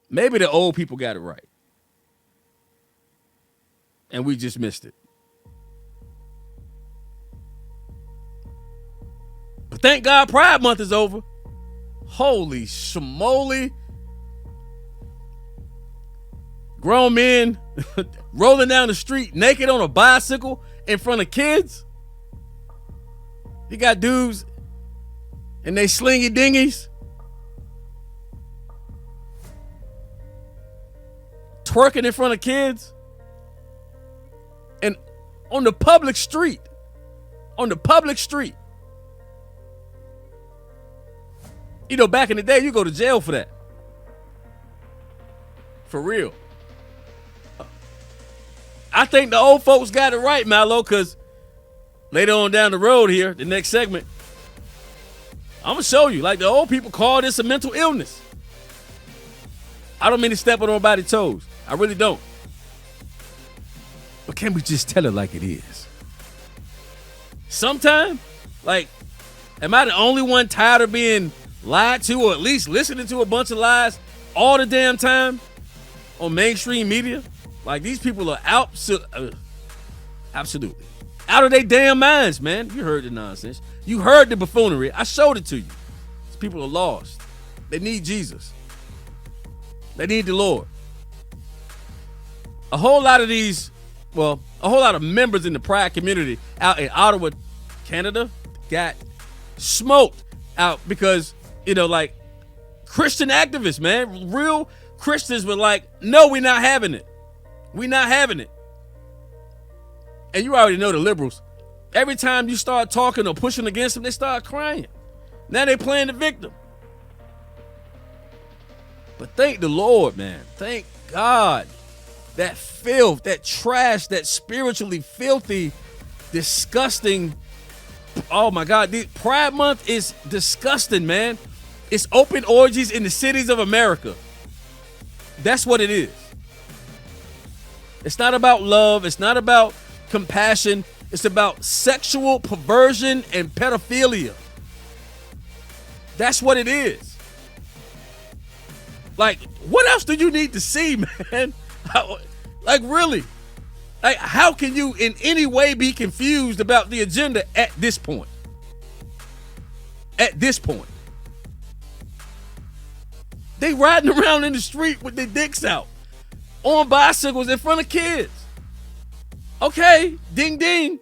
Maybe the old people got it right. And we just missed it. But thank God Pride Month is over. Holy schmoly. Grown men rolling down the street naked on a bicycle in front of kids. You got dudes and they slingy dinghies twerking in front of kids. And on the public street. On the public street. You know, back in the day, you go to jail for that. For real. I think the old folks got it right, Mallow, because later on down the road here, the next segment, I'm going to show you. Like, the old people call this a mental illness. I don't mean to step on nobody's toes. I really don't. But can we just tell it like it is? Sometime, like, am I the only one tired of being lied to, or at least listening to a bunch of lies all the damn time on mainstream media? Like, these people are absolutely out of their damn minds, man. You heard the nonsense. You heard the buffoonery. I showed it to you. These people are lost. They need Jesus. They need the Lord. A whole lot of members in the Pride community out in Ottawa, Canada, got smoked out because, you know, like, Christian activists, man, real Christians were like, no, we're not having it. We're not having it. And you already know the liberals. Every time you start talking or pushing against them, they start crying. Now they playing the victim. But thank the Lord, man. Thank God. That filth, that trash, that spiritually filthy, disgusting. Oh my God. Pride Month is disgusting, man. It's open orgies in the cities of America. That's what it is. It's not about love. It's not about compassion. It's about sexual perversion and pedophilia. That's what it is. Like, what else do you need to see, man? Like, really? Like, how can you in any way be confused about the agenda at this point? At this point. They riding around in the street with their dicks out on bicycles in front of kids. Okay, ding ding.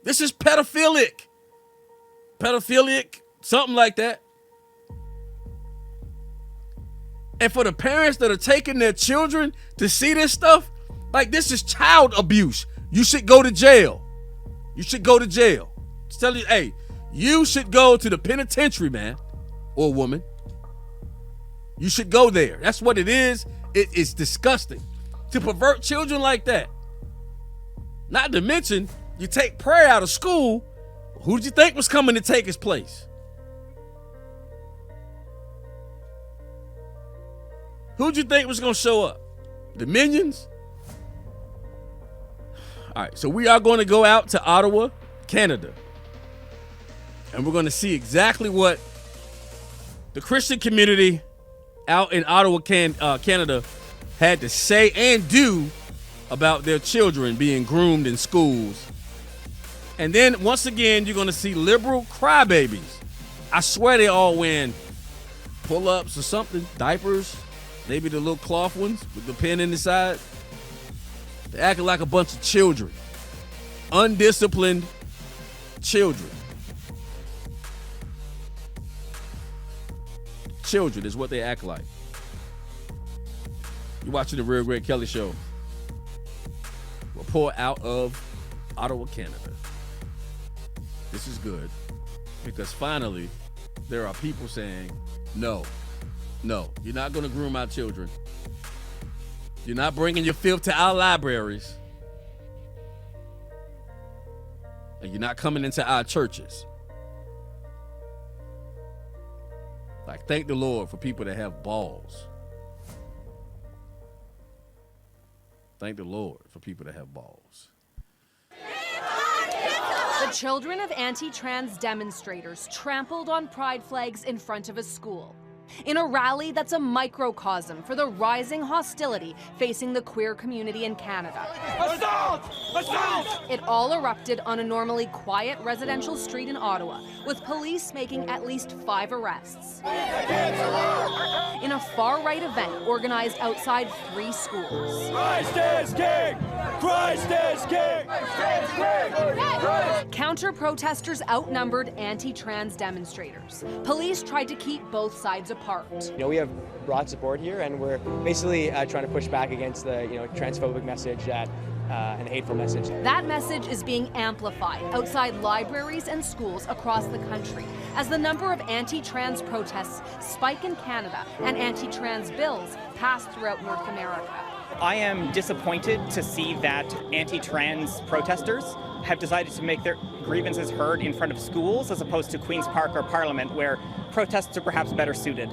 This is pedophilic. Pedophilic, something like that. And for the parents that are taking their children to see this stuff, like, this is child abuse. You should go to jail. You should go to jail. Just tell you, hey, you should go to the penitentiary, man, or woman. You should go there. That's what it is. It is disgusting to pervert children like that. Not to mention, you take prayer out of school. Who did you think was coming to take his place? Who'd you think was going to show up? The minions? All right, so we are going to go out to Ottawa, Canada. And we're going to see exactly what the Christian community out in Ottawa, Canada, had to say and do about their children being groomed in schools. And then, once again, you're going to see liberal crybabies. I swear they all wearing pull-ups or something, diapers, maybe the little cloth ones with the pin in the side. They're acting like a bunch of children. Undisciplined children. Children is what they act like. You're watching the Real Greg Kelly Show. Report out of Ottawa, Canada. This is good because finally there are people saying, no, you're not going to groom our children. You're not bringing your filth to our libraries. And you're not coming into our churches. Like, thank the Lord for people that have balls. Thank the Lord for people that have balls. The children of anti-trans demonstrators trampled on pride flags in front of a school. in a rally that's a microcosm for the rising hostility facing the queer community in Canada. Assault! Assault! It all erupted on a normally quiet residential street in Ottawa, with police making at least 5 arrests. In a far-right event organized outside 3 schools. Christ is King! Christ is King! Counter-protesters outnumbered anti-trans demonstrators. Police tried to keep both sides apart. We have broad support here, and we're basically trying to push back against the transphobic message and hateful message. That message is being amplified outside libraries and schools across the country as the number of anti-trans protests spike in Canada and anti-trans bills pass throughout North America. I am disappointed to see that anti-trans protesters have decided to make their grievances heard in front of schools as opposed to Queen's Park or Parliament, where protests are perhaps better suited.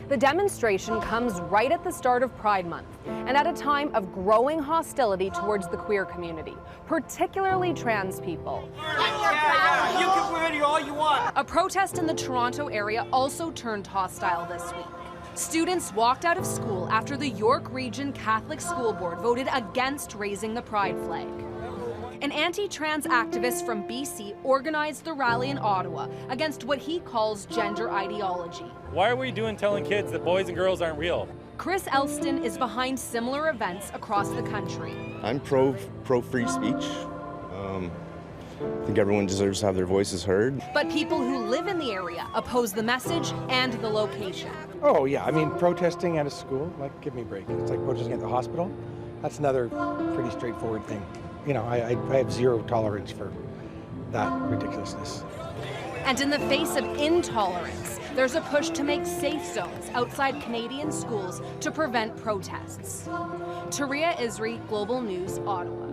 The demonstration comes right at the start of Pride Month and at a time of growing hostility towards the queer community, particularly trans people. You can wear it all you want. A protest in the Toronto area also turned hostile this week. Students walked out of school after the York Region Catholic School Board voted against raising the pride flag. An anti-trans activist from BC organized the rally in Ottawa against what he calls gender ideology. Why are we telling kids that boys and girls aren't real? Chris Elston is behind similar events across the country. I'm pro free speech. I think everyone deserves to have their voices heard. But people who live in the area oppose the message and the location. Oh yeah, I mean, protesting at a school, like, give me a break. It's like protesting at the hospital. That's another pretty straightforward thing. I have zero tolerance for that ridiculousness. And in the face of intolerance, there's a push to make safe zones outside Canadian schools to prevent protests. Taria Isri, Global News, Ottawa.